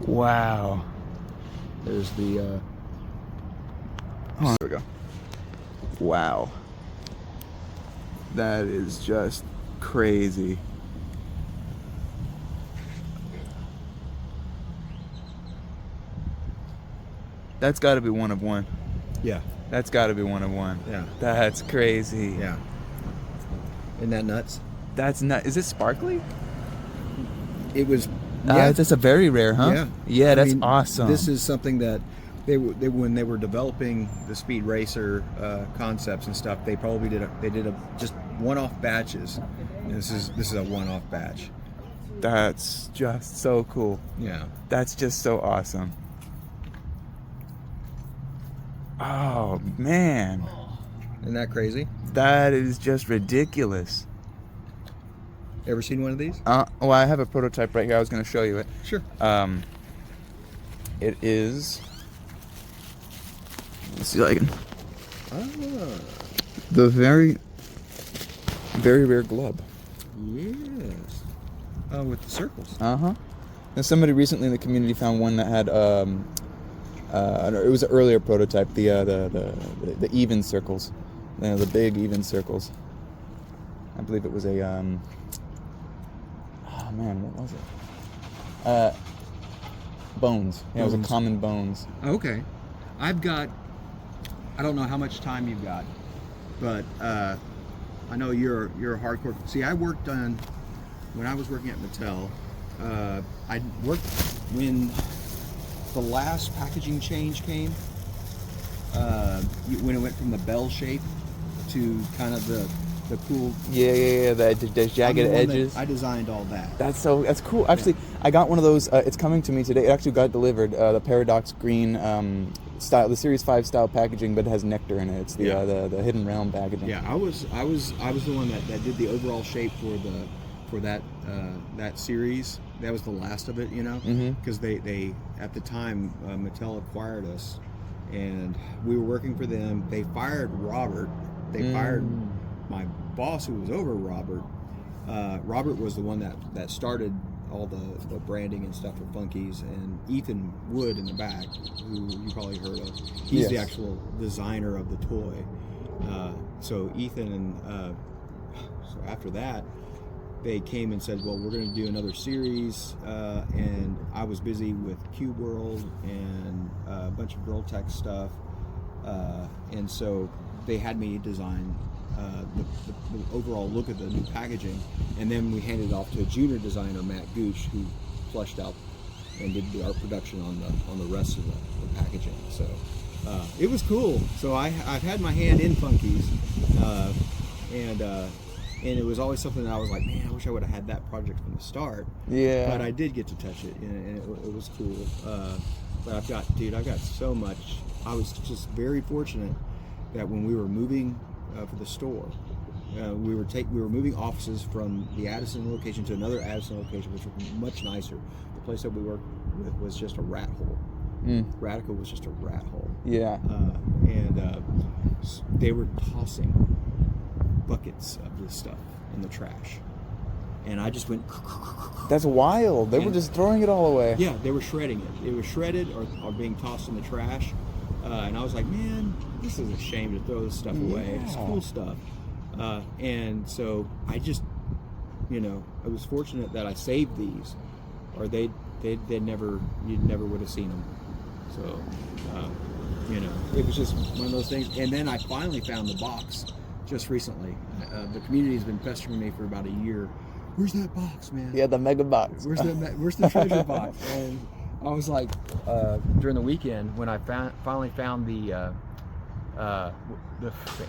Wow. There's the. There we go. Wow. That is just crazy. That's got to be one of one. Yeah. That's got to be one of one. Yeah. That's crazy. Yeah. Isn't that nuts? That's not. Is it sparkly? It was. Yeah. That's a very rare, huh? Yeah. Yeah, that's mean, awesome. This is something that they when they were developing the speed racer concepts and stuff. They probably did just one-off batches. And this is a one-off batch. That's just so cool. Yeah. That's just so awesome. Oh man. Isn't that crazy? That is just ridiculous. Ever seen one of these? Well, I have a prototype right here. I was going to show you it. Sure. It is. Let's see if I can. The very, very rare globe. Yes. Oh, with the circles. And somebody recently in the community found one that had it was an earlier prototype. The even circles, the big even circles. I believe it was a oh man, what was it? Bones. Yeah, it was a common bones. Okay. I don't know how much time you've got, but I know you're a hardcore. See, I worked on, when I was working at Mattel, I worked when the last packaging change came, when it went from the bell shape to kind of the cool. Yeah. The jagged edges. I designed all that. That's cool. Actually, I got one of those. It's coming to me today. It actually got delivered. The Paradox Green style, the Series 5 style packaging, but it has nectar in it. It's the Hidden Realm packaging. Yeah, I was the one that did the overall shape for that series. That was the last of it, because they at the time Mattel acquired us, and we were working for them. They fired Robert. They fired my boss, who was over Robert. Robert was the one that started all the branding and stuff for Funkeys, and Ethan Wood in the back, who you probably heard of. He's the actual designer of the toy. So Ethan and so after that, they came and said, well, we're going to do another series, and I was busy with Cube World and a bunch of Girl Tech stuff, and so they had me design the overall look of the new packaging, and then we handed it off to a junior designer, Matt Gooch, who fleshed out and did the art production on the rest of the packaging. So it was cool. So I've had my hand in Funkeys, and it was always something that I was like, man, I wish I would have had that project from the start. Yeah. But I did get to touch it, and it was cool. But I've got so much. I was just very fortunate that when we were moving for the store, we were moving offices from the Addison location to another Addison location, which was much nicer. The place that we worked with was just a rat hole. Radica was just a rat hole. Yeah. And they were tossing buckets of this stuff in the trash, and I just went. That's wild. They were just throwing it all away. Yeah, they were shredding it. It was shredded or being tossed in the trash. And I was like, man, this is a shame to throw this stuff away. It's cool stuff. And so I just, I was fortunate that I saved these, or you never would have seen them. So, it was just one of those things. And then I finally found the box just recently. The community has been pestering me for about a year. Where's that box, man? Yeah, the mega box. Where's the treasure box? And I was like, during the weekend when I finally found the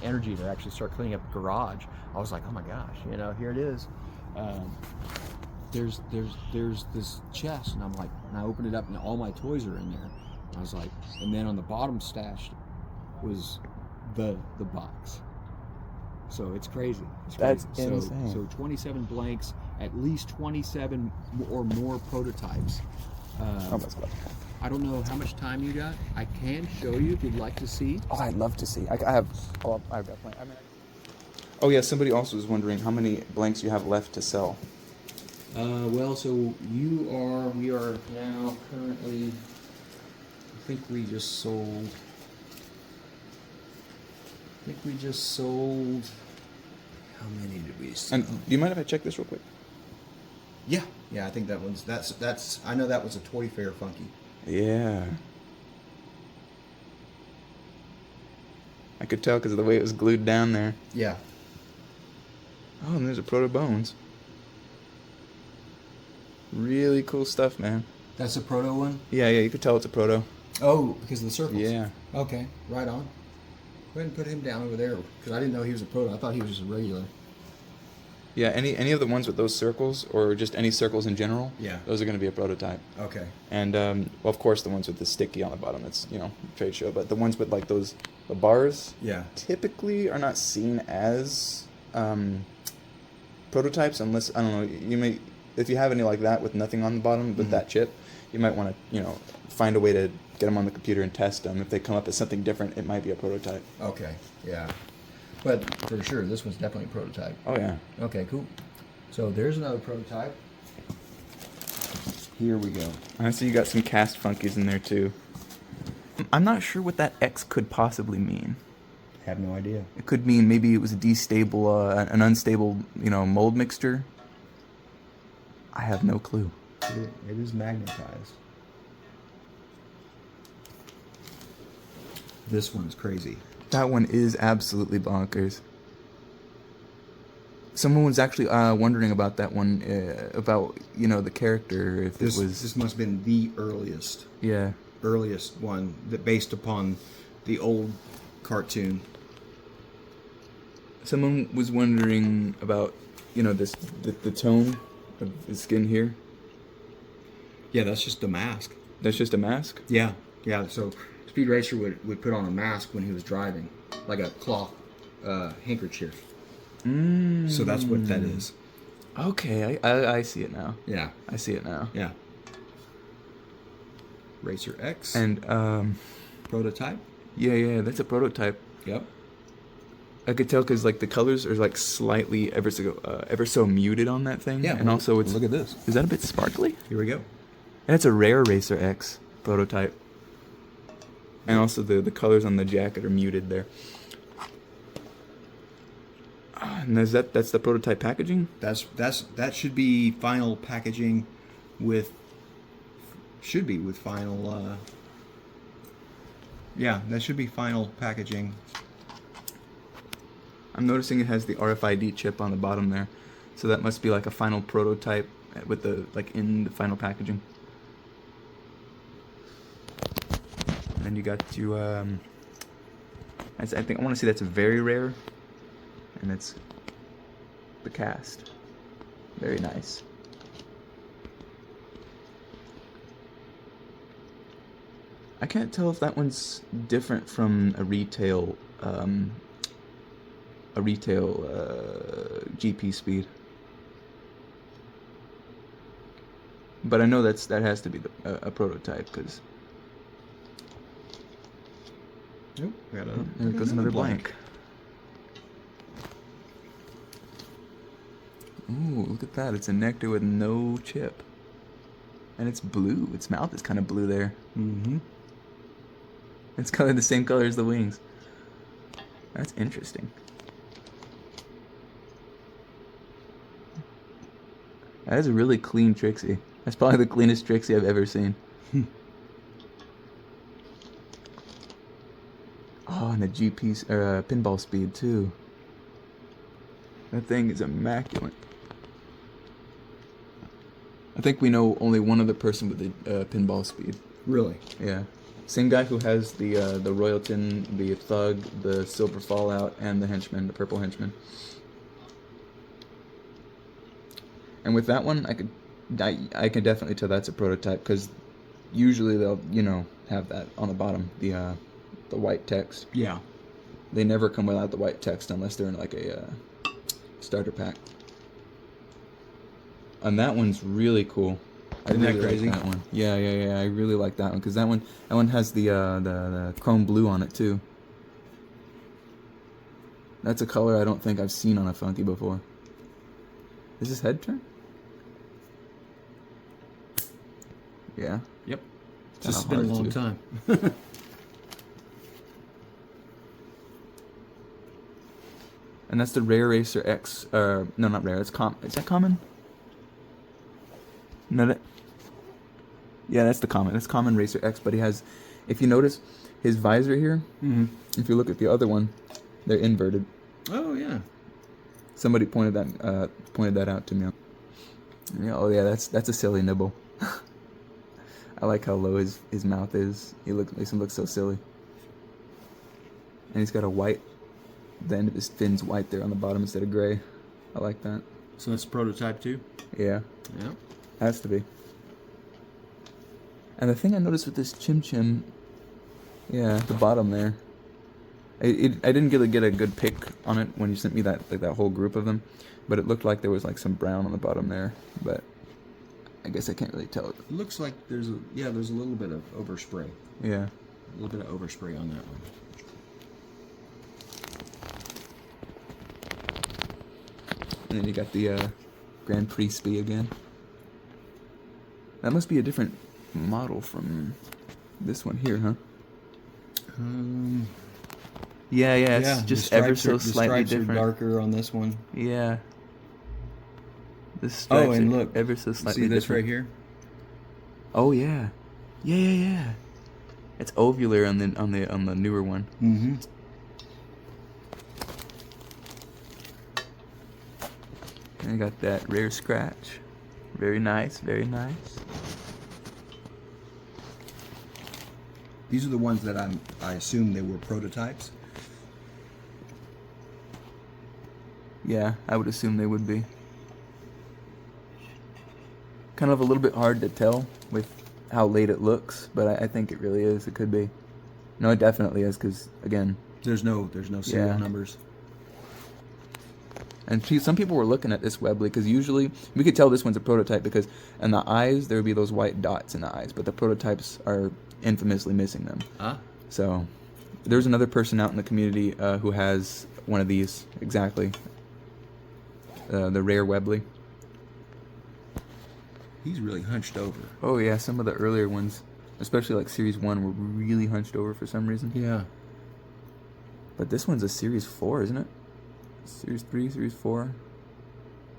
energy to actually start cleaning up the garage, I was like, oh my gosh, here it is. There's this chest, and I'm like, and I opened it up, and all my toys are in there. I was like, and then on the bottom stashed was the box. So it's crazy. That's insane. So 27 blanks, at least 27 or more prototypes. I don't know how much time you got. I can show you if you'd like to see. Oh, I'd love to see. I've got plenty. Oh yeah, somebody also was wondering how many blanks you have left to sell. Well, so we are worth now? Currently, I think we just sold. How many did we sell? And do you mind if I check this real quick? Yeah, I think that one's that's. I know that was a Toy Fair Funky. Yeah. I could tell because of the way it was glued down there. Yeah. Oh, and there's a Proto Bones. Really cool stuff, man. That's a proto one? Yeah, you could tell it's a Proto. Oh, because of the circles. Yeah. Okay, right on. Go ahead and put him down over there because I didn't know he was a proto. I thought he was just a regular. Yeah, any of the ones with those circles, or just any circles in general, Yeah. those are going to be a prototype. Okay. And, well, of course, the ones with the sticky on the bottom, it's, trade show. But the ones with, like, the bars, Yeah. typically are not seen as prototypes unless, I don't know, if you have any like that with nothing on the bottom, with that chip, you might want to, find a way to get them on the computer and test them. If they come up as something different, it might be a prototype. Okay, yeah. But for sure, this one's definitely a prototype. Oh, yeah. Okay, cool. So there's another prototype. Here we go. I see you got some cast Funkeys in there, too. I'm not sure what that X could possibly mean. Have no idea. It could mean maybe it was a an unstable, mold mixture. I have no clue. It is magnetized. This one's crazy. That one is absolutely bonkers. Someone was actually wondering about that one, about the character. If This it was this must have been the earliest one that based upon the old cartoon. Someone was wondering about the tone of the skin here. Yeah, that's just a mask. That's just a mask. Yeah. So Speed Racer would put on a mask when he was driving, like a cloth handkerchief. So that's what that is. Okay, I see it now. Yeah. I see it now. Yeah. Racer X. And prototype. Yeah, that's a prototype. Yep. I could tell because the colors are slightly ever so muted on that thing. Yeah. And also it's look at this. Is that a bit sparkly? Here we go. And it's a rare Racer X prototype. And also the colors on the jacket are muted there. And that's the prototype packaging? That should be final packaging with final yeah, that should be final packaging. I'm noticing it has the RFID chip on the bottom there. So that must be like a final prototype with the in the final packaging. And then you got to I think I want to say that's a very rare. And it's the cast. Very nice. I can't tell if that one's different from a retail GP speed. But I know that has to be a prototype because. Nope. There goes another blank. Ooh, look at that. It's a nectar with no chip. And it's blue. Its mouth is kind of blue there. Mm-hmm. It's colored the same color as the wings. That's interesting. That is a really clean Trixie. That's probably the cleanest Trixie I've ever seen. Oh, and the GP pinball speed too. That thing is immaculate. I think we know only one other person with the pinball speed. Really? Yeah. Same guy who has the Royalton, the Thug, the Silver Fallout, and the Henchman, the Purple Henchman. And with that one, I can definitely tell that's a prototype because usually they'll have that on the bottom, the white text. Yeah. They never come without the white text unless they're in a starter pack. And that one's really cool. Isn't that crazy? Like that one. Yeah. I really like that one because that one has the chrome blue on it too. That's a color I don't think I've seen on a Funky before. Is his head turn? Yeah. Yep. It's Kinda just been a hard long to- time. And that's the Rare Racer X. No, not rare. It's Is that common? No, yeah, that's the common. That's common Racer X. But he has, if you notice, his visor here. Mm-hmm. If you look at the other one, they're inverted. Oh yeah. Somebody pointed that out to me. Yeah, oh yeah, that's a silly nibble. I like how low his mouth is. Makes him look so silly. And he's got a white. The end of his fin's white there on the bottom instead of gray. I like that. So that's prototype too. Yeah, Yeah. has to be. And the thing I noticed with this Chim Chim, yeah, at the bottom there, I didn't really get a good pic on it when you sent me that whole group of them, but it looked like there was like some brown on the bottom there, but I guess I can't really tell. It looks like there's a little bit of overspray. Yeah. A little bit of overspray on that one. And then you got the Grand Prix Spee again. That must be a different model from this one here, huh? Yeah, it's just ever so slightly different. The stripes are darker on this one. Yeah. The stripes and are look, ever so slightly see this different. right here? Oh yeah. Yeah. It's ovular on the newer one. Mm-hmm. And I got that rare scratch. Very nice, very nice. These are the ones that I assume they were prototypes. Yeah, I would assume they would be. Kind of a little bit hard to tell with how late it looks, but I think it really is. It could be. No, it definitely is, because again, there's no serial numbers. And some people were looking at this Webley because usually we could tell this one's a prototype because in the eyes there would be those white dots in the eyes, but the prototypes are infamously missing them. So there's another person out in the community who has one of these exactly, the rare Webley. He's really hunched over. Oh yeah, some of the earlier ones, especially like Series 1, were really hunched over for some reason. Yeah. But this one's a Series 4, isn't it? Series 3, Series 4.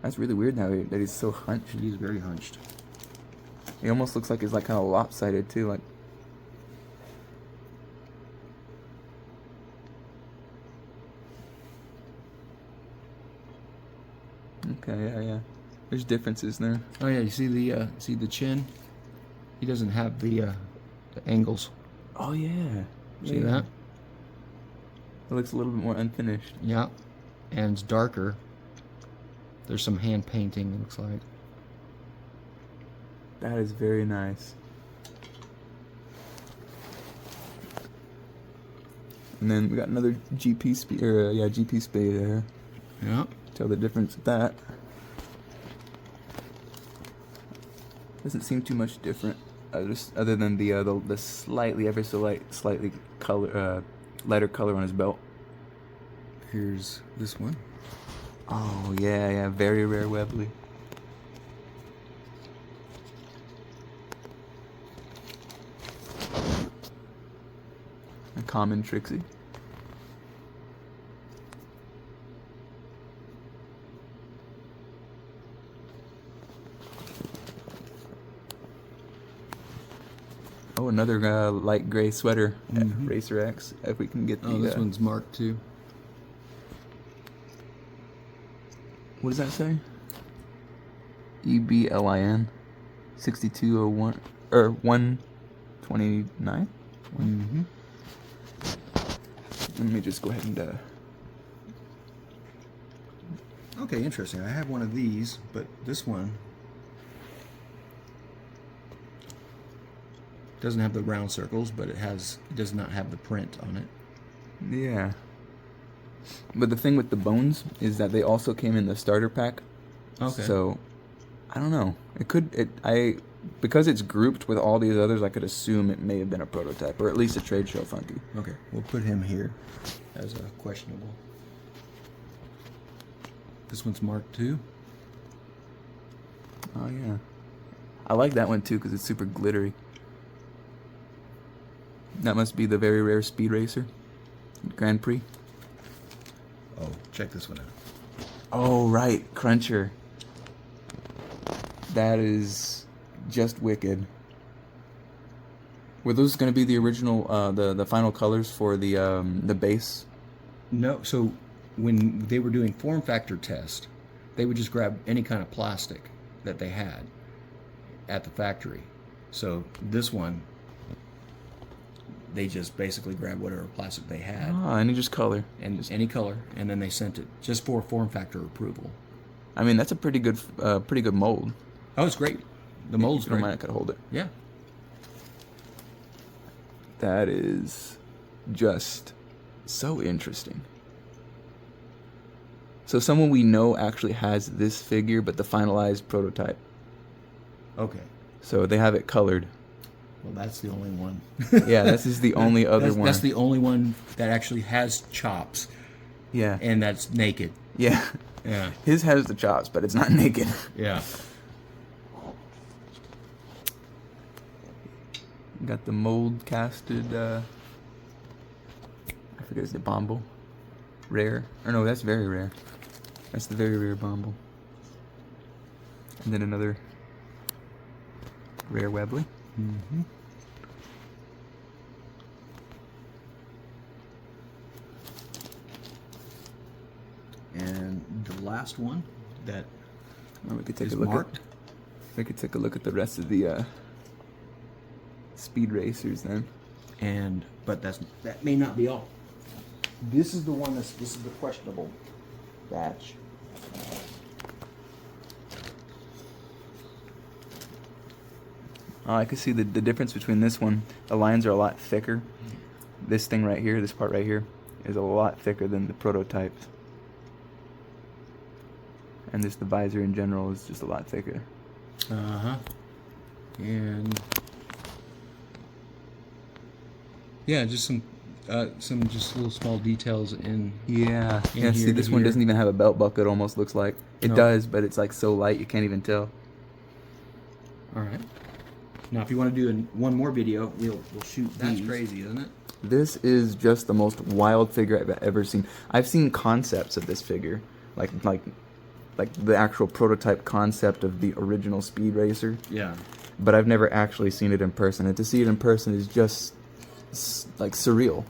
That's really weird now that he's so hunched. He's very hunched. He almost looks like he's like kind of lopsided too, like. Okay, yeah. There's differences there. Oh yeah, you see the chin? He doesn't have the angles. Oh yeah. See that? It looks a little bit more unfinished. Yeah. And it's darker. There's some hand painting, it looks like. That is very nice. And then we got another GP Spee, GP Spee there. Yeah. Tell the difference with that. Doesn't seem too much different, just other than the slightly, ever so slightly color, lighter color on his belt. Here's this one. Oh yeah, very rare Webley. A common Trixie. Oh, another light gray sweater at Racer X. If we can get the. Oh, this one's marked too. What does that say? EBLIN 6201 or 129? Mm-hmm. Let me just go ahead and Okay, interesting. I have one of these, but this one doesn't have the round circles, but it does not have the print on it. Yeah. But the thing with the bones is that they also came in the starter pack. Okay. So I don't know. Because it's grouped with all these others, I could assume it may have been a prototype or at least a trade show Funky. Okay, we'll put him here as a questionable. This one's marked too. Oh yeah. I like that one too because it's super glittery. That must be the very rare Speed Racer Grand Prix. Oh, check this one out. Oh, right, Cruncher. That is just wicked. Were those going to be the original, the final colors for the base? No, so when they were doing form factor test, they would just grab any kind of plastic that they had at the factory. So this one, they just basically grabbed whatever plastic they had. Ah, any just color. And just any color, and then they sent it just for form factor approval. I mean, that's a pretty good mold. Oh, it's great. The mold's If you don't great. mind, I could hold it. Yeah. That is just so interesting. So someone we know actually has this figure, but the finalized prototype. Okay. So they have it colored. Well, that's the only one. Yeah, this is the only other one. That's the only one that actually has chops. Yeah. And that's naked. Yeah. Yeah. His has the chops, but it's not naked. Yeah. Got the mold casted, I forget, is it Bomble? Rare? Or no, that's very rare. That's the very rare Bomble. And then another rare Webley. Mm-hmm. And the last one that Oh, we could take is a look marked. We could take a look at the rest of the Speed Racers then. But that may not be all. This is the one this is the questionable batch. Oh, I can see the difference between this one. The lines are a lot thicker. This thing right here, this part right here, is a lot thicker than the prototypes. And just the visor in general is just a lot thicker. Uh-huh. And yeah, just some just little small details in. Yeah. In Yeah, here see, to this one here. doesn't even have a belt buckle, it almost looks like. It No. does, but it's like so light you can't even tell. All right. Now, if you want to do one more video, we'll shoot. That's these. crazy, isn't it? This is just the most wild figure I've ever seen. I've seen concepts of this figure, like the actual prototype concept of the original Speed Racer, Yeah. but I've never actually seen it in person. And to see it in person is just like surreal.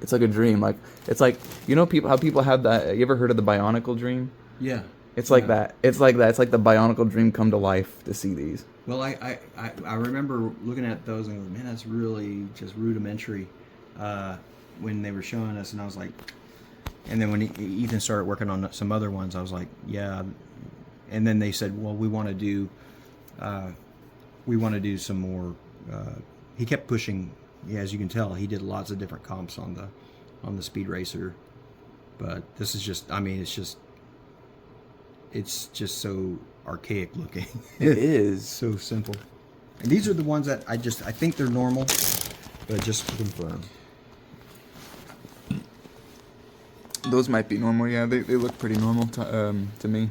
It's like a dream. Like it's like, you know, how people have that. You ever heard of the Bionicle dream? Yeah. It's like Yeah. that. It's like that. It's like the Bionicle dream come to life to see these. Well, I remember looking at those and going, man, that's really just rudimentary when they were showing us, and I was like, and then when Ethan started working on some other ones, I was like, yeah, and then they said, well, we want to do some more. He kept pushing. Yeah, as you can tell, he did lots of different comps on the Speed Racer, but this is just, I mean, it's just so archaic looking. It is. So simple. And these are the ones that I think they're normal, but just to confirm. Those might be normal. Yeah, they look pretty normal to me.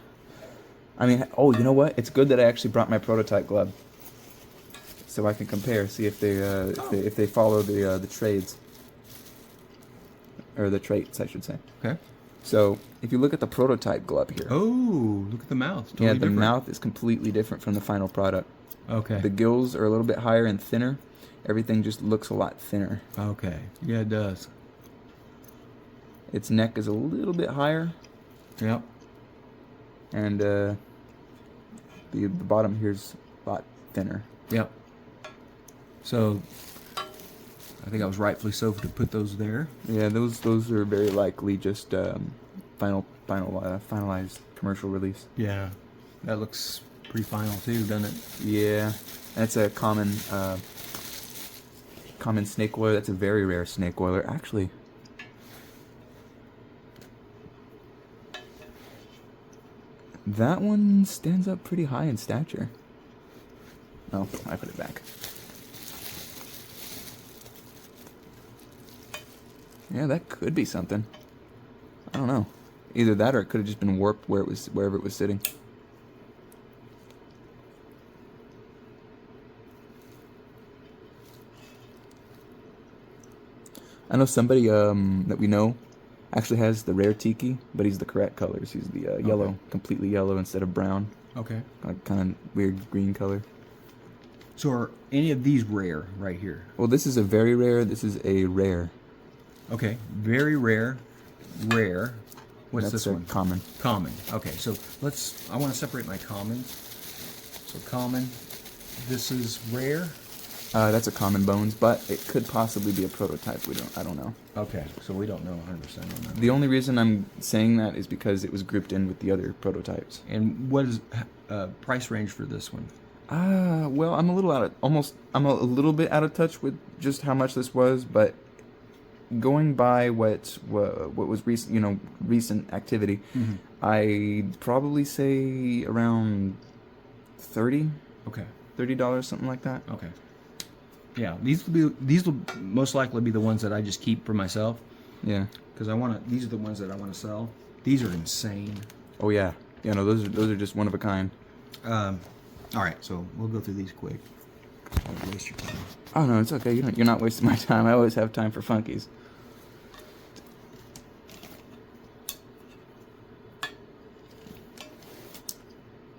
I mean, oh, you know what? It's good that I actually brought my prototype glove, so I can compare, see if they follow the trades or the traits, I should say. Okay. So if you look at the prototype glove here, Oh, look at the mouth. Totally yeah, the different. mouth is completely different from the final product. Okay. The gills are a little bit higher and thinner. Everything just looks a lot thinner. Okay. Yeah, it does. Its neck is a little bit higher, Yep. and the bottom here is a lot thinner. Yep. So, I think I was rightfully so to put those there. Yeah, those are very likely just finalized commercial release. Yeah. That looks pretty final too, doesn't it? Yeah, that's a common snake oiler. That's a very rare snake oiler, actually. That one stands up pretty high in stature. Oh, I put it back. Yeah, that could be something. I don't know. Either that or it could have just been warped wherever it was sitting. I know somebody that we know actually has the rare tiki, but he's the correct colors. He's the yellow, completely yellow instead of brown. Okay. Like kind of weird green color. So are any of these rare right here? Well, this is a very rare. This is a rare. Okay. Very rare. Rare. What's That's this one? Common. Common. Okay. So I want to separate my commons. So common. This is rare. That's a common bones, but it could possibly be a prototype. I don't know. Okay. So we don't know 100% on that. The only reason I'm saying that is because it was grouped in with the other prototypes. And what is price range for this one? Well, I'm a little bit out of touch with just how much this was, but going by what was recent activity, I'd probably say around $30. Okay. $30, something like that. Okay. Yeah, these will most likely be the ones that I just keep for myself. Yeah. Because these are the ones that I want to sell. These are insane. Oh yeah. Yeah. No, those are just one of a kind. All right, so we'll go through these quick. I won't waste your time. Oh no, it's okay. You're not wasting my time. I always have time for Funkeys.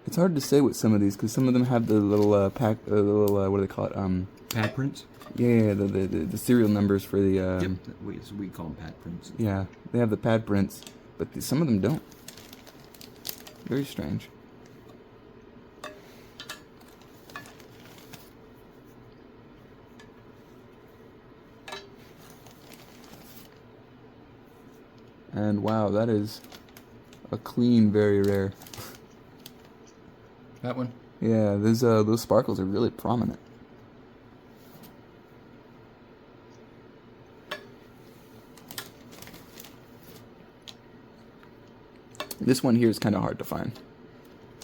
It's hard to say with some of these because some of them have the little what do they call it? Pad prints? Yeah, the serial numbers for the. Yep, we call them pad prints. Yeah, they have the pad prints, but some of them don't. Very strange. And wow, that is a clean, very rare. That one? Yeah, those sparkles are really prominent. This one here is kind of hard to find.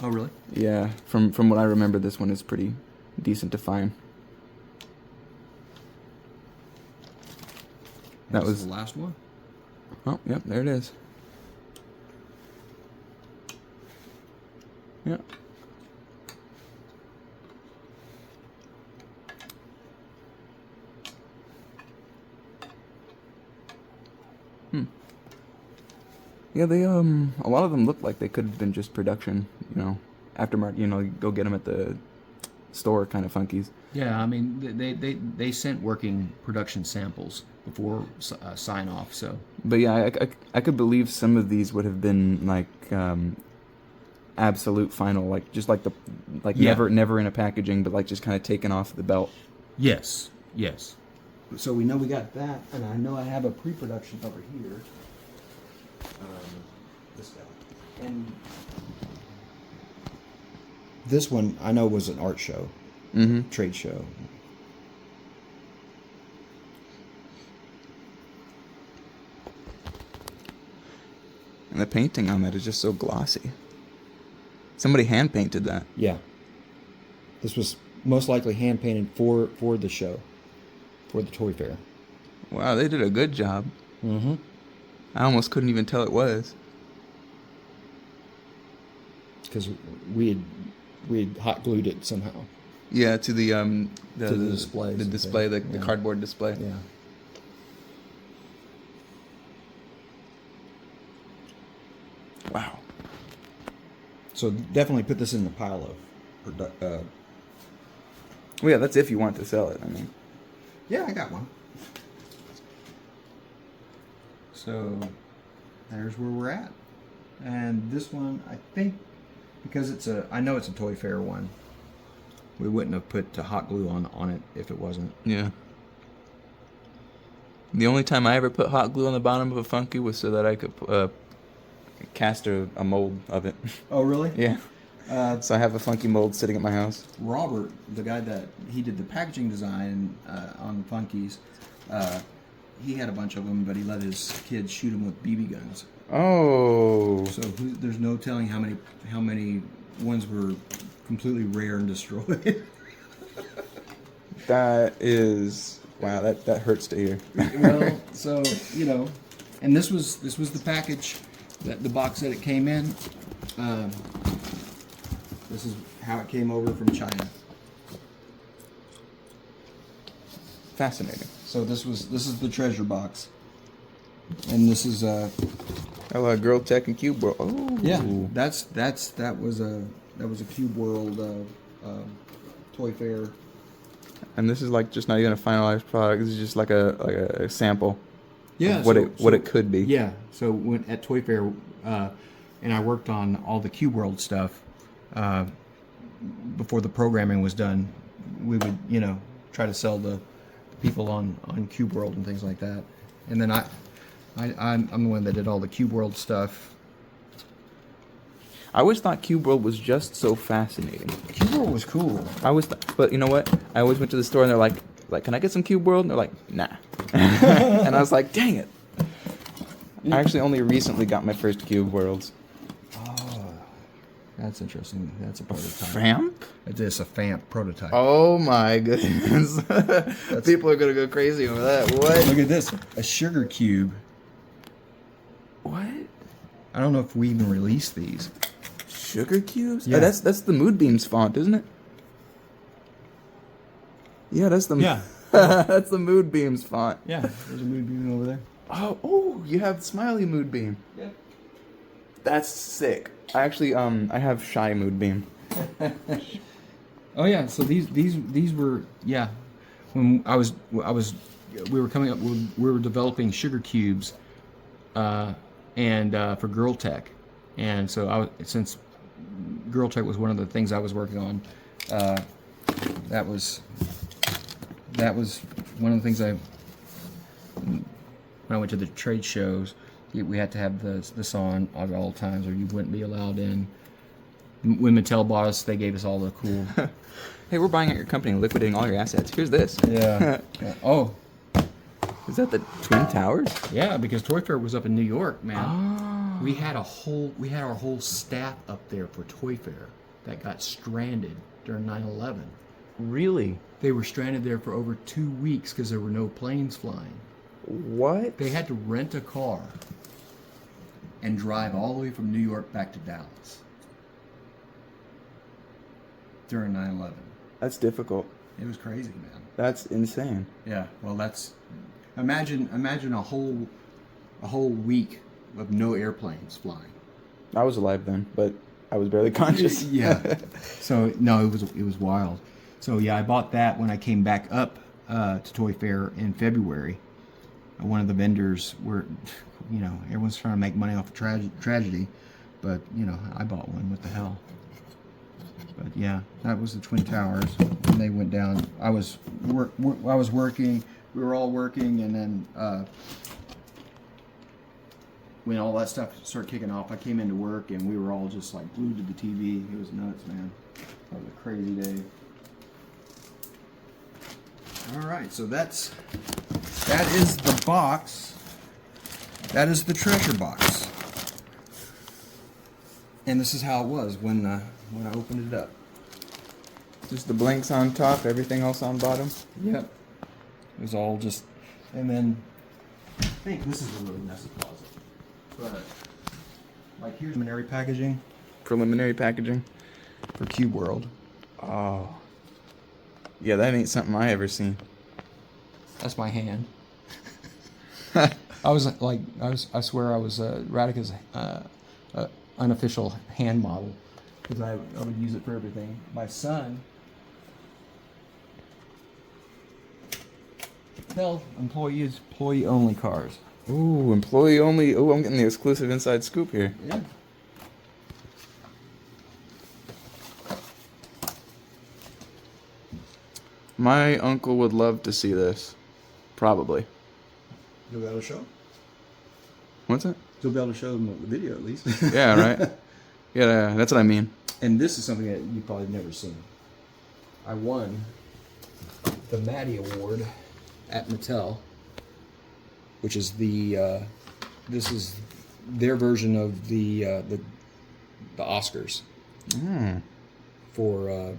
Oh, really? Yeah, from what I remember, this one is pretty decent to find. That was the last one? Oh, yep, there it is. Yep. Yeah, they a lot of them look like they could have been just production, aftermarket, you go get them at the store kind of Funkeys. Yeah, I mean, they sent working production samples before sign off, so. But yeah, I could believe some of these would have been like absolute final, like just like never in a packaging, but like just kind of taken off the belt. Yes. So we know we got that, and I know I have a pre-production over here. This guy. And this one I know was an art show, trade show. And the painting on that is just so glossy. Somebody hand painted that. Yeah. This was most likely hand painted for the show, for the toy fair. Wow, they did a good job. Mm-hmm. I almost couldn't even tell it was. Because we had hot glued it somehow. Yeah, to the display. The display, the cardboard display. Yeah. Wow. So definitely put this in the pile of. Well, yeah, that's if you want to sell it. I mean. Yeah, I got one. So there's where we're at. And this one, I think, because I know it's a Toy Fair one, we wouldn't have put hot glue on it if it wasn't. Yeah. The only time I ever put hot glue on the bottom of a Funky was so that I could cast a mold of it. Oh, really? Yeah. So I have a Funky mold sitting at my house. Robert, the guy that he did the packaging design on Funkeys, he had a bunch of them, but he let his kids shoot them with BB guns. Oh. So there's no telling how many ones were completely rare and destroyed. That is wow. That hurts to hear. Well, so and this was the package, the box that it came in. This is how it came over from China. Fascinating. So this is the treasure box, and this is Hello, Girl Tech and Cube World. Oh, yeah. That was a Cube World toy fair. And this is like just not even a finalized product. This is just like a sample. Yeah, Of what it could be. Yeah. So when at Toy Fair, and I worked on all the Cube World stuff before the programming was done. We would, try to sell the people on Cube World and things like that. And then I'm the one that did all the Cube World stuff. I always thought Cube World was just so fascinating. Cube World was cool. But you know what? I always went to the store and they're like, can I get some Cube World? And they're like, nah. And I was like, dang it. I actually only recently got my first Cube Worlds. Oh, that's interesting. That's a prototype. Famp? It's a Famp prototype. Oh my goodness. People are going to go crazy over that. What? Look at this. A sugar cube. What? I don't know if we even released these. Sugar cubes? Yeah. Oh, that's the Moonbeams font, isn't it? Yeah, that's the that's the Moonbeams font. Yeah, there's a Moonbeam over there. Oh, you have Smiley Moonbeam. Yeah. That's sick. I actually I have Shy Moonbeam. Oh yeah, so these were when we were coming up we were developing sugar cubes and for Girl Tech. And so since Girl Tech was one of the things I was working on, that was one of the things when I went to the trade shows, we had to have this on at all times or you wouldn't be allowed in. When Mattel bought us, they gave us all the cool. Hey, we're buying out your company and liquidating all your assets. Here's this. Yeah. Oh. Is that the Twin Towers? Yeah, because Toy Fair was up in New York, man. Oh. We had our whole staff up there for Toy Fair that got stranded during 9/11. Really? They were stranded there for over 2 weeks because there were no planes flying. What? They had to rent a car and drive all the way from New York back to Dallas during 9/11. That's difficult. It was crazy, man. That's insane. Yeah. Well, imagine a whole week of no airplanes flying. I was alive then, but I was barely conscious. Yeah. So no, it was wild. So yeah, I bought that when I came back up to Toy Fair in February. One of the vendors were, everyone's trying to make money off of tragedy, but I bought one. What the hell? But yeah, that was the Twin Towers, and they went down. I was working. We were all working, and then when all that stuff started kicking off, I came into work, and we were all just like glued to the TV. It was nuts, man. That was a crazy day. All right, so that is the box. That is the treasure box, and this is how it was when I opened it up. Just the blanks on top, everything else on bottom. Yep. It was all just, and then I think this is a really messy closet. But like here's preliminary packaging Preliminary packaging. for Cube World. Oh. Yeah, that ain't something I ever seen. That's my hand. I swear I was Radica's unofficial hand model because I would use it for everything. My son. Tell employee only cars. Ooh, employee only. Ooh, I'm getting the exclusive inside scoop here. Yeah. My uncle would love to see this. Probably. You'll be able to show. What's that? You'll be able to show them the video at least. Yeah, right? Yeah, that's what I mean. And this is something that you've probably never seen. I won the Maddie Award at Mattel, which is this is their version of the Oscars for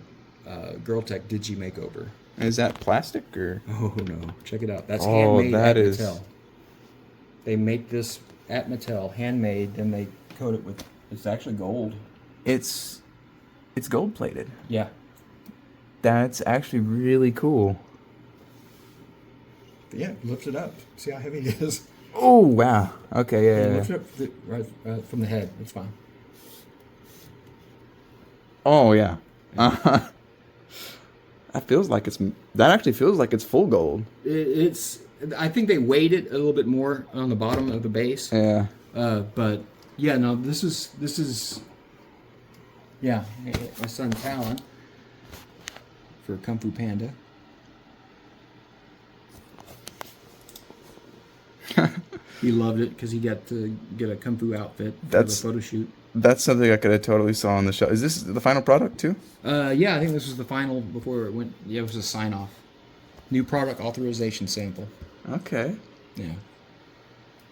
Girl Tech Digi Makeover. Is that plastic or? Oh no! Check it out. That's Oh, handmade that at is- Mattel. They make this at Mattel, handmade, and they coat it with. It's actually gold. It's gold plated. Yeah. That's actually really cool. Yeah, lift it up. See how heavy it is. Oh wow. Okay, yeah. Lift it up right from the head. It's fine. Oh yeah. That actually feels like it's full gold. It's. I think they weighed it a little bit more on the bottom of the base. Yeah. But yeah, no, this is. Yeah, my son Talon for Kung Fu Panda. He loved it because he got to get a Kung Fu outfit for the photo shoot. That's something I could have totally saw on the show. Is this the final product too? Yeah, I think this was the final before it went. Yeah, it was a sign off. New product authorization sample. Okay. Yeah.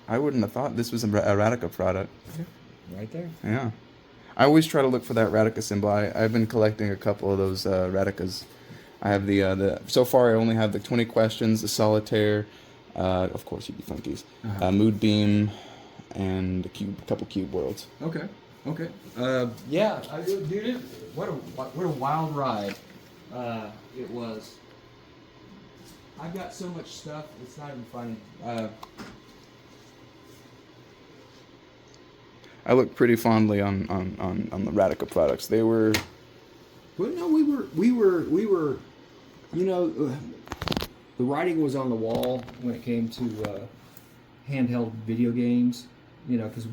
I wouldn't have thought this was a Radica product. Yeah, right there. Yeah. I always try to look for that Radica symbol. I've been collecting a couple of those Radicas. I have the so far I only have the 20 questions, the solitaire, of course you'd be Funkeys, Mood Beam, and a couple Cube Worlds. Okay. Okay. Yeah, dude, what a wild ride it was. I've got so much stuff, it's not even funny. I look pretty fondly on the Radica products. They were. Well, no, we were. You know, the writing was on the wall when it came to handheld video games. You know, because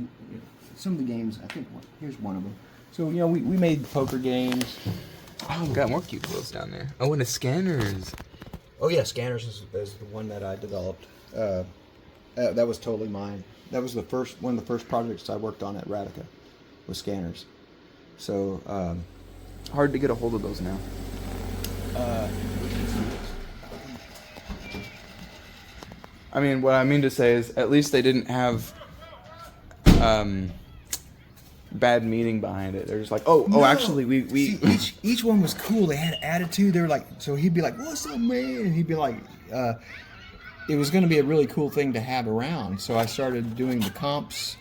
some of the games, I think, here's one of them. So you know, we made poker games. Oh, we got more cute clothes down there. Oh, and the scanners. Oh yeah, Scanners is the one that I developed. That was totally mine. That was one of the first projects I worked on at Radica, was Scanners. So Hard to get a hold of those now. I mean, what I mean to say is, at least they didn't have bad meaning behind it. They're just like, No. actually, we See, each one was cool. They had attitude. They were like, so he'd be like, "What's up, man?" And he'd be like, it was going to be a really cool thing to have around. So I started doing the comps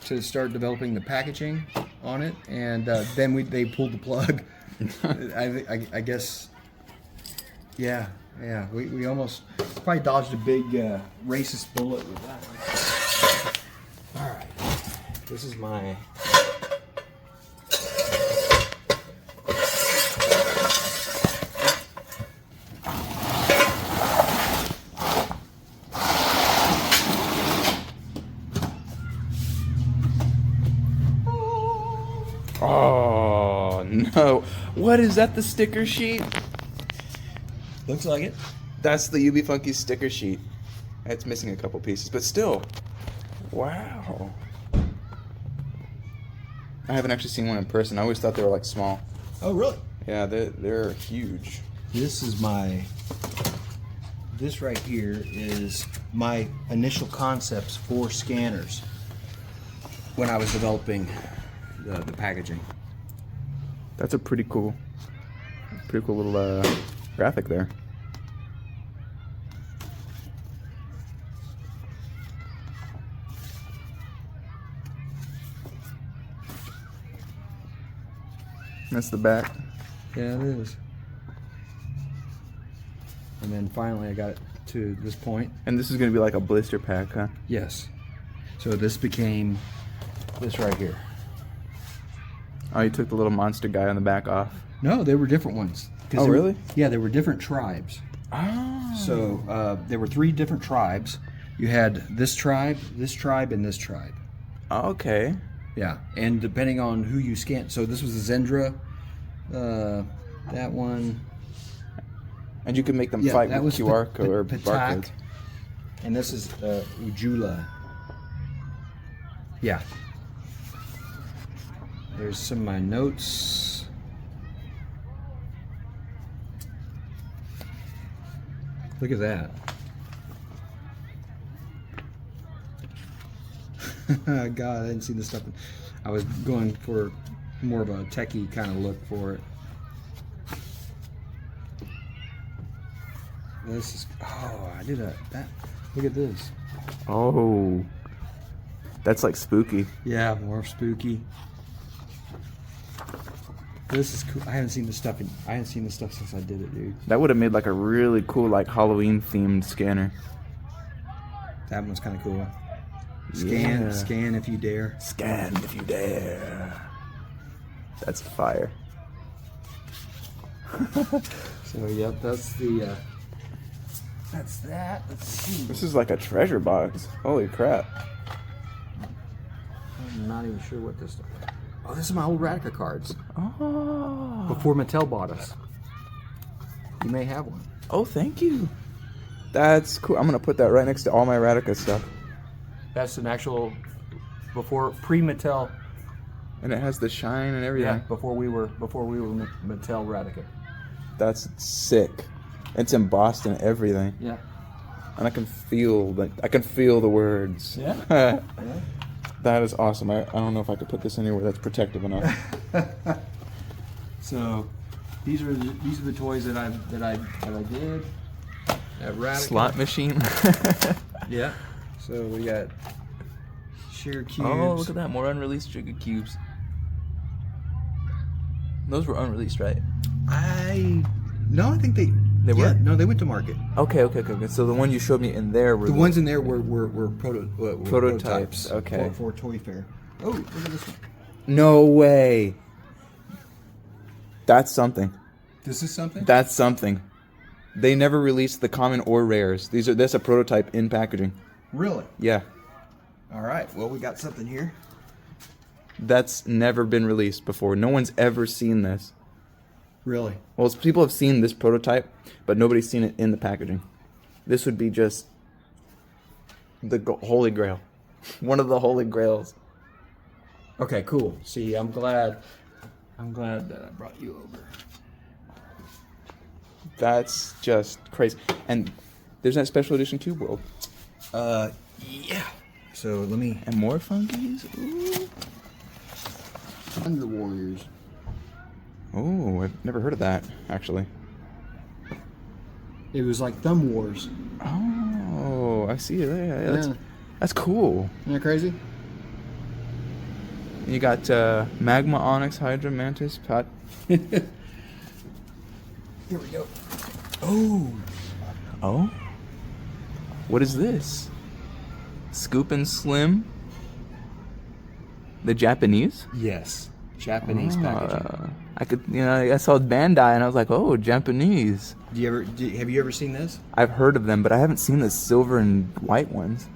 to start developing the packaging on it, and then they pulled the plug. I guess, yeah. We almost probably dodged a big racist bullet with that one. All right, this is my. Oh no! What is that? The sticker sheet? Looks like it. That's the UB Funky sticker sheet. It's missing a couple pieces, but still. Wow. I haven't actually seen one in person. I always thought they were like small. Oh, really? Yeah, they're huge. This right here is my initial concepts for Scanners when I was developing the packaging. That's a pretty cool little graphic there. That's the back. Yeah, it is. And then finally I got it to this point. And this is going to be like a blister pack, huh? Yes. So this became this right here. Oh, you took the little monster guy on the back off. No, they were different ones. Oh, really? Yeah, they were different tribes. Oh. So there were 3 different tribes. You had this tribe, and this tribe. Okay. Yeah, and depending on who you scan. So this was the Zendra, that one. And you can make them fight that with was QR code or Patak, barcodes. and this is Ujula. Yeah. There's some of my notes. Look at that. God, I didn't see this stuff. I was going for more of a techie kind of look for it. This is, I did that. Look at this. Oh. That's like spooky. Yeah, more spooky. This is cool. I haven't seen this stuff since I did it, dude. That would have made like a really cool like Halloween themed scanner. That one's kind of cool. Yeah. Scan if you dare. Scan if you dare. That's fire. So yep, that's the. That's that. Let's see. This is like a treasure box. Holy crap. I'm not even sure what this stuff is. Oh, this is my old Radica cards. Oh. Before Mattel bought us. You may have one. Oh, thank you. That's cool. I'm gonna put that right next to all my Radica stuff. That's an actual pre-Mattel. And it has the shine and everything. Yeah, before we were Mattel Radica. That's sick. It's embossed and everything. Yeah. And I can feel the words. Yeah. Yeah. That is awesome. I don't know if I could put this anywhere that's protective enough. So, these are the toys that I did at Radica. Slot machine. Yeah. So we got sheer cubes. Oh, look at that! More unreleased Sugar Cubes. Those were unreleased, right? No, I think they were. No, they went to market. Okay. So the one you showed me in there were The ones in there were prototypes. Okay. For Toy Fair. Oh, look at this one. No way. That's something. This is something? That's something. They never released the common or rares. That's a prototype in packaging. Really? Yeah. All right. Well, we got something here. That's never been released before. No one's ever seen this. Really? Well, people have seen this prototype, but nobody's seen it in the packaging. This would be just the Holy Grail. One of the Holy Grails. Okay, cool. See, I'm glad that I brought you over. That's just crazy. And there's that special edition Tube World. Yeah. So let me. And more Funkeys? Ooh. Thunder Warriors. Oh, I've never heard of that, actually. It was like Thumb Wars. Oh, I see it. Yeah, that's cool. Isn't that crazy? You got Magma, Onyx, Hydra, Mantis, Pot. Here we go. Oh? What is this? Scoop and Slim? The Japanese? Yes. Japanese packaging. I saw Bandai and I was like, oh, Japanese. Have you ever seen this? I've heard of them, but I haven't seen the silver and white ones.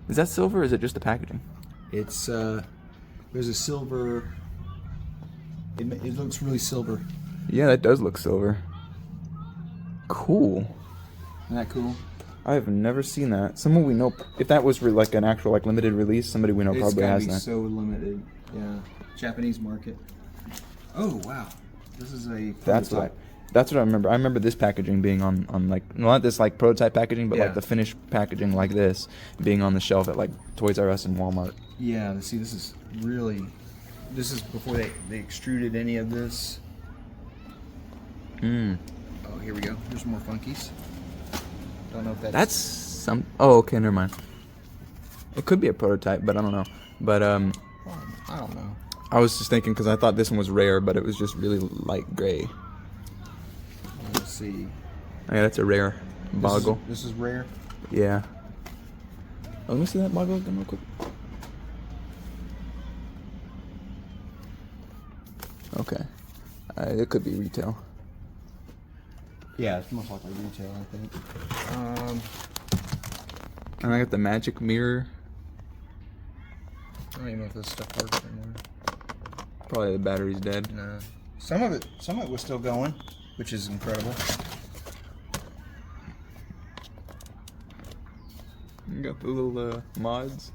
Is that silver or is it just the packaging? It's, there's a silver, it looks really silver. Yeah, that does look silver. Cool. Isn't that cool? I've never seen that. Someone we know, if that was like an actual like limited release, somebody we know probably has that. It's gotta be so limited. Yeah. Japanese market. Oh, wow. This is a prototype. That's what I remember. I remember this packaging being on like, not this like prototype packaging, but like the finished packaging like this being on the shelf at like Toys R Us and Walmart. Yeah, see, this is before they extruded any of this. Oh, here we go. There's more Funkeys. Don't know if that's some. Oh, okay, never mind. It could be a prototype, but I don't know. But I don't know. I was just thinking because I thought this one was rare, but it was just really light gray. Let's see. Oh, yeah, that's a rare Boggle. This is rare. Yeah. Oh, let me see that Boggle again real quick. Okay. It could be retail. Yeah, it's most likely retail, I think. And I got the magic mirror. I don't even know if this stuff works anymore. Probably the battery's dead. No. Some of it was still going, which is incredible. You got the little mods.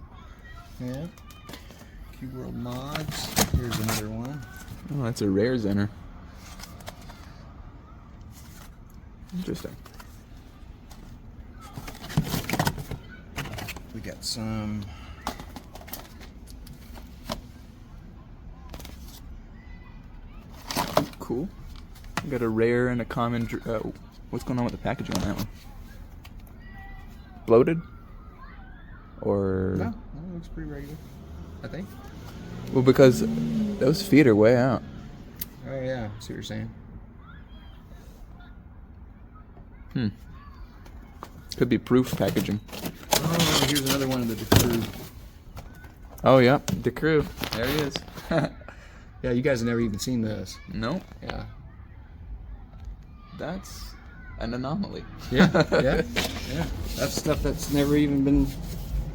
Yeah. Cube World mods. Here's another one. Oh, that's a rare Zenner. Interesting. We got some. Cool. We got a rare and a common. What's going on with the packaging on that one? Bloated? Or. No, that looks pretty regular, I think. Well, because those feet are way out. Oh, yeah. I see what you're saying. Could be proof packaging. Oh, here's another one of the Decru. Oh, yeah. The crew. There he is. Yeah, you guys have never even seen this. Nope. Yeah. That's an anomaly. Yeah. Yeah. Yeah. That's stuff that's never even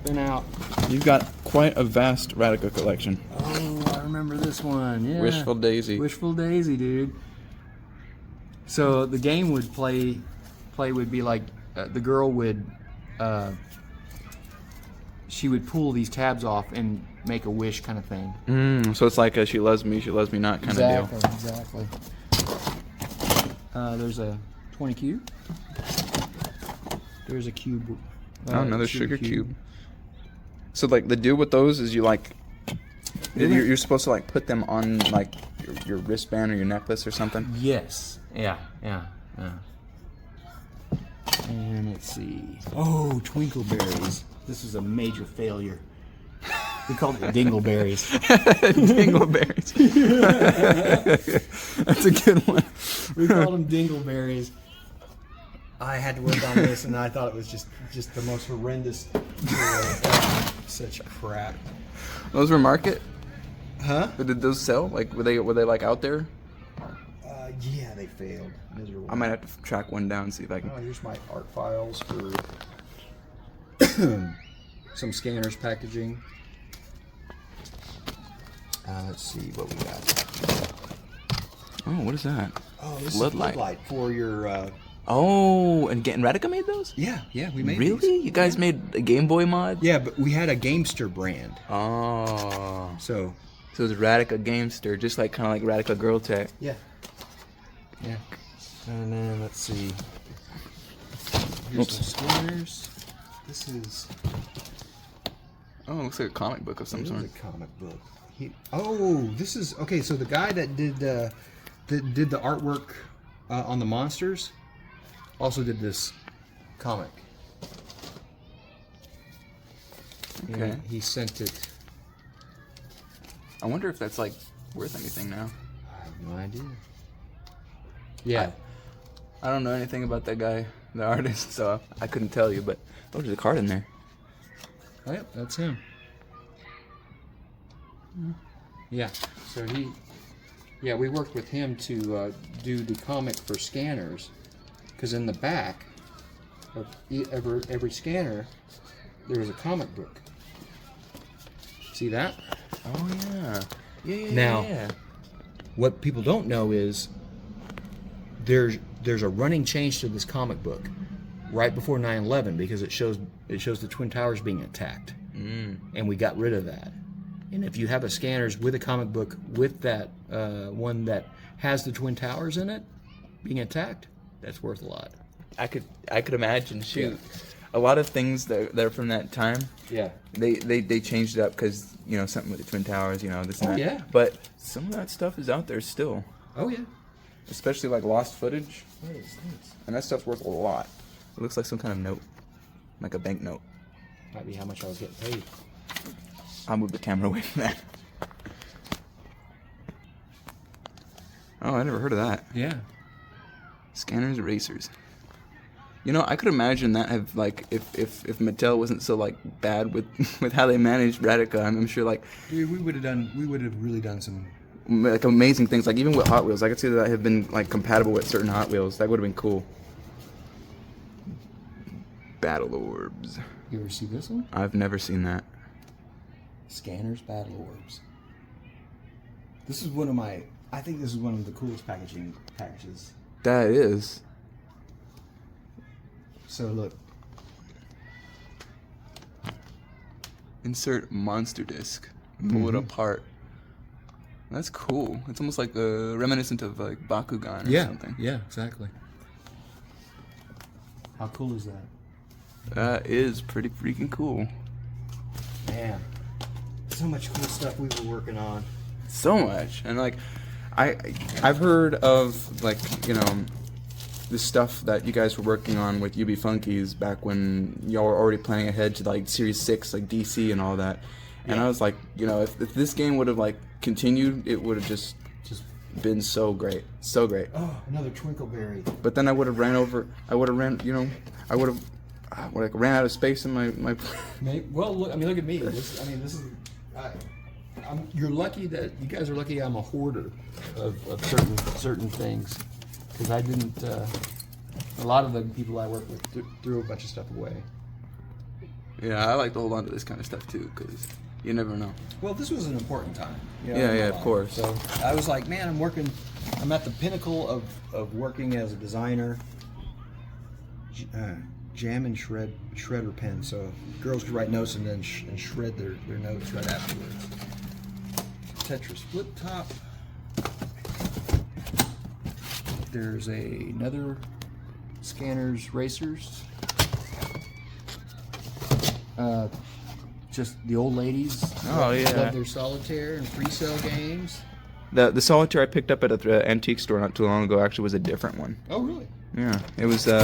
been out. You've got quite a vast Radica collection. Oh, I remember this one. Yeah. Wishful Daisy. Wishful Daisy, dude. So the game would play would be like the girl would she would pull these tabs off and make a wish kind of thing. So it's like a she loves me not kind of deal. Exactly. There's a 20 cube. There's a cube. Another sugar cube. So like the deal with those is you're supposed to like put them on like your wristband or your necklace or something. Yes. Yeah. And let's see. Oh, twinkleberries. This is a major failure. We called it dingleberries. Dingleberries. That's a good one. We called them dingleberries. I had to work on this, and I thought it was just the most horrendous. Such crap. Those were market? Huh? Did those sell? Like were they like out there? Yeah, they failed. Miserable. I might have to track one down and see if I can. Oh, here's my art files for some scanners packaging. Let's see what we got. Oh, what is that? Oh, this Floodlight. is floodlight for your. Oh, and Radica made those? Yeah, we made Really? these. You guys made a Game Boy mod? Yeah, but we had a Gamester brand. Oh. So it was Radica Gamester, just like kind of like Radica Girl Tech. yeah. And then let's see. Here's some scanners. This is. Oh, it looks like a comic book of some sort. It is a comic book. This is okay. So the guy that did the artwork on the monsters also did this comic. Okay. And he sent it. I wonder if that's like worth anything now. I have no idea. Yeah. I don't know anything about that guy, the artist, so I couldn't tell you, but oh, there's a card in there. Oh, yep, that's him. Yeah. So we worked with him to do the comic for scanners, because in the back of every scanner there was a comic book. See that? Oh yeah. Yeah. Now, what people don't know is there's a running change to this comic book right before 9/11 because it shows the Twin Towers being attacked, and we got rid of that. And if you have a scanners with a comic book with that one that has the Twin Towers in it being attacked, that's worth a lot. I could imagine. Shoot, a lot of things that are from that time. Yeah. They changed it up because something with the Twin Towers, this and that. Yeah. But some of that stuff is out there still. Oh yeah. Especially like lost footage. What is this? And that stuff's worth a lot. It looks like some kind of note. Like a bank note. Might be how much I was getting paid. I'll move the camera away from that. Oh, I never heard of that. Yeah. Scanners, erasers. I could imagine that have like if Mattel wasn't so like bad with how they managed Radica, I'm sure like Dude, we would have really done some like amazing things. Like even with Hot Wheels, I could see that have been like compatible with certain Hot Wheels. That would have been cool. Battle orbs. You ever see this one? I've never seen that. Scanners Battle Orbs. This is I think this is one of the coolest packages. That is. So look. Insert monster disc. Pull it apart. That's cool. It's almost like reminiscent of like Bakugan or something. Yeah, exactly. How cool is that? That is pretty freaking cool. Man, so much cool stuff we were working on. So much. And like I've heard of like, the stuff that you guys were working on with UB Funkeys back when y'all were already planning ahead to like Series 6, like DC and all that. And I was like, if this game would have like continued, it would have just been so great. So great. Oh, another Twinkleberry. But then I would have ran out of space in my. Well, look. I mean, look at me. This is. You're lucky that you guys are lucky. I'm a hoarder of certain things, because I didn't. A lot of the people I work with threw a bunch of stuff away. Yeah, I like to hold on to this kind of stuff too, because you never know. Well, this was an important time. Yeah, of course. So I was like, man, I'm at the pinnacle of working as a designer. Jam and shredder pen, so girls could write notes and then shred their notes right afterwards. Tetris flip top. There's another Scanners Racers. Just the old ladies. Oh yeah. Love their solitaire and pre-sale games. The solitaire I picked up at an antique store not too long ago actually was a different one. Oh really? Yeah, it was the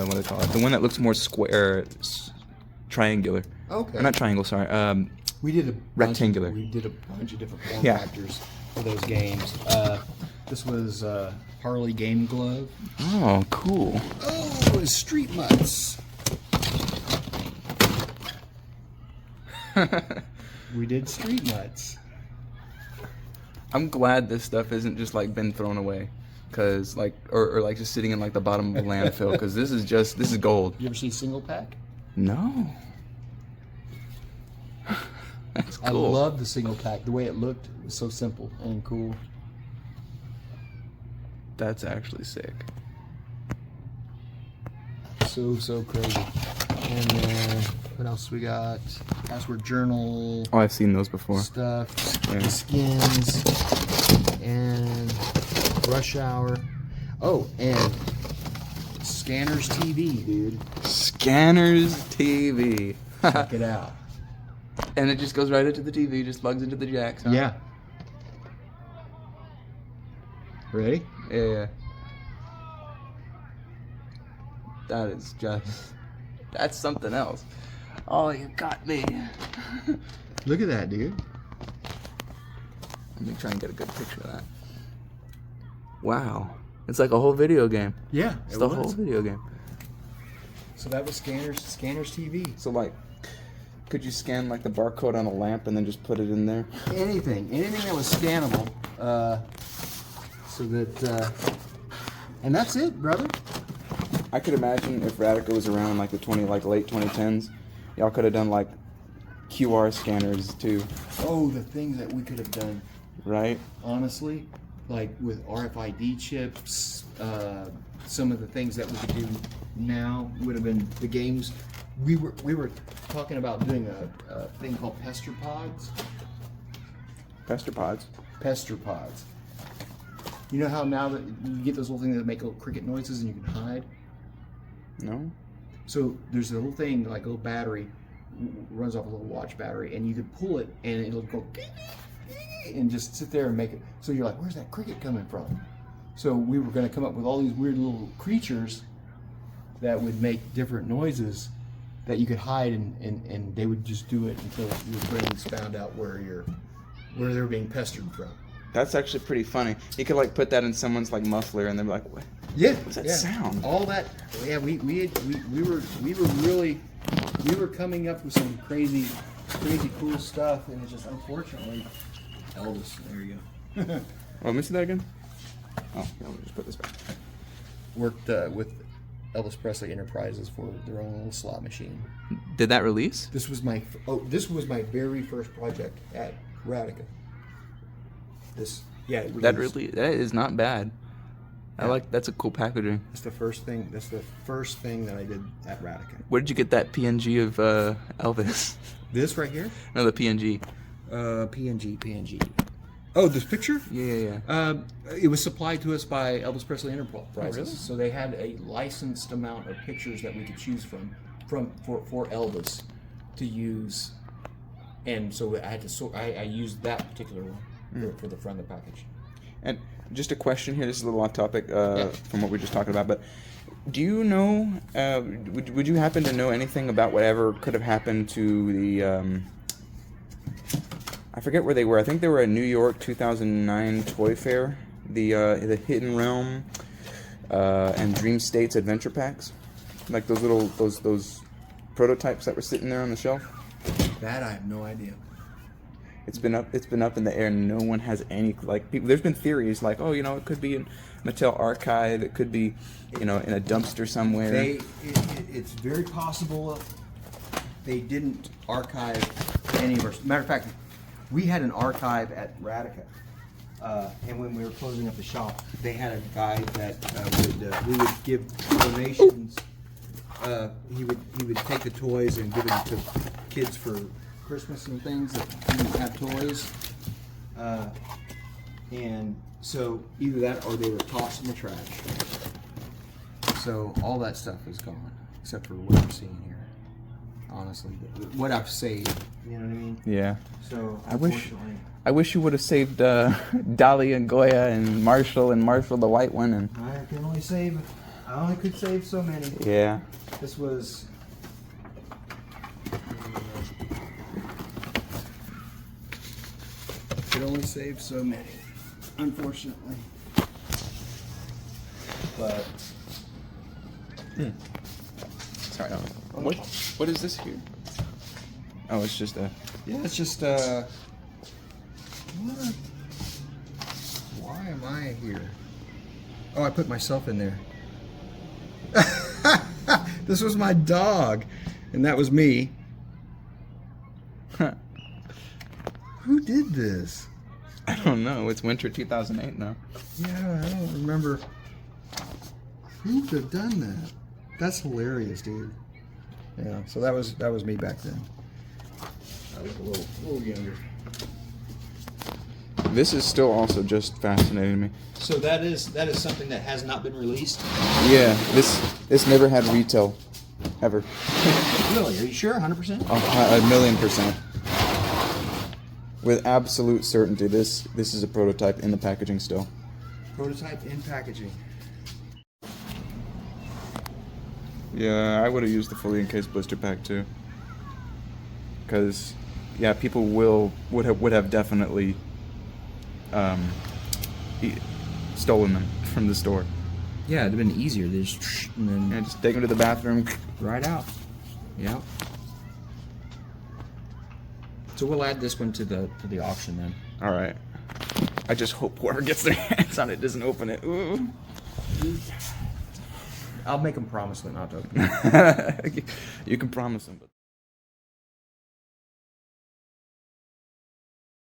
what do they call it? The one that looks more square, triangular. Okay. Or not triangle, sorry. We did a rectangular. We did a bunch of different form Yeah. factors for those games. This was Harley Game Glove. Oh, cool. Oh, it was Street Mutts. We did Street Mutts. I'm glad this stuff isn't just like been thrown away, cause like or like just sitting in like the bottom of a landfill, cause this is gold. You ever see Single Pack? No. That's cool. I love the Single Pack. The way it looked was so simple and cool. That's actually sick. So crazy. And then what else we got? Password journal. Oh, I've seen those before. Stuff. Yeah. The skins. And Rush Hour. Oh, and Scanners TV, dude. Scanners TV. Check it out. And it just goes right into the TV, just plugs into the jacks, huh? Yeah. Ready? Yeah. That is just... That's something else. Oh, you got me. Look at that, dude. Let me try and get a good picture of that. Wow. It's like a whole video game. Yeah, It's the whole video game. So that was Scanners TV. So, like, could you scan, like, the barcode on a lamp and then just put it in there? Anything that was scannable. So that, and that's it, brother. I could imagine if Radica was around in, like, the late 2010s, y'all could have done, like, QR scanners, too. Oh, the things that we could have done. Right? Honestly, like with RFID chips, some of the things that we could do now would have been the games. We were talking about doing a thing called Pester Pods. Pester Pods. Pester Pods. You know how now that you get those little things that make little cricket noises and you can hide? No? So there's a little thing, like a little battery, runs off a little watch battery, and you can pull it and it'll go and just sit there and make it. So you're like, where's that cricket coming from? So we were going to come up with all these weird little creatures that would make different noises that you could hide, and they would just do it until your brains found out where they were being pestered from. That's actually pretty funny. You could, like, put that in someone's, like, muffler and they're like, what? Yeah, What's that sound? All that. Yeah, we were coming up with some crazy cool stuff, and it's just unfortunately Elvis. There you go. Oh, let me see that again. Oh, no, let me just put this back. Worked with Elvis Presley Enterprises for their own little slot machine. Did that release? This was my very first project at Radica. That is not bad. Yeah. That's a cool packaging. That's the first thing that I did at Radica. Where did you get that PNG of Elvis? This right here? No, the PNG. PNG. Oh, this picture? Yeah. It was supplied to us by Elvis Presley Enterprises. Oh, really? So they had a licensed amount of pictures that we could choose for Elvis to use, and so I had to I used that particular one for the front of the package. And just a question here. This is a little off topic from what we were just talking about, but do you know? Would you happen to know anything about whatever could have happened to the? I forget where they were. I think they were at New York 2009 Toy Fair, the Hidden Realm and Dream States adventure packs. Like those prototypes that were sitting there on the shelf. That I have no idea. It's been up in the air. No one has any people. There's been theories like, oh, it could be in Mattel archive. It could be, in a dumpster somewhere. It's very possible they didn't archive any of our. Matter of fact, we had an archive at Radica, and when we were closing up the shop, they had a guy that we would give donations. He would take the toys and give them to kids for Christmas and things that didn't have toys, and so either that or they were tossed in the trash. So all that stuff is gone, except for what I'm seeing here. Honestly, what I've saved, you know what I mean? Yeah. So I wish you would have saved Dolly and Goya and Marshall the white one and. I only could save so many. Yeah. This was. Could only save so many, unfortunately. But. Sorry. What is this here? Oh, it's just a. Yeah, it's just what? Why am I here? Oh, I put myself in there. This was my dog, and that was me. Who did this? I don't know. It's winter 2008 now. Yeah, I don't remember. Who could have done that? That's hilarious, dude. Yeah, so that was me back then. I was a little younger. This is still also just fascinating me. So that is something that has not been released? Yeah, this never had retail, ever. Really? Are you sure? 100%? 1,000,000%. With absolute certainty, this is a prototype in the packaging still. Prototype in packaging. Yeah, I would have used the fully encased blister pack too. Because, yeah, people would have definitely stolen them from the store. Yeah, it'd have been easier. They just and then Yeah, just take them to the bathroom. right out. Yeah. So we'll add this one to the auction then. All right. I just hope whoever gets their hands on it doesn't open it. Ooh. I'll make them promise that not to open it. You can promise them. But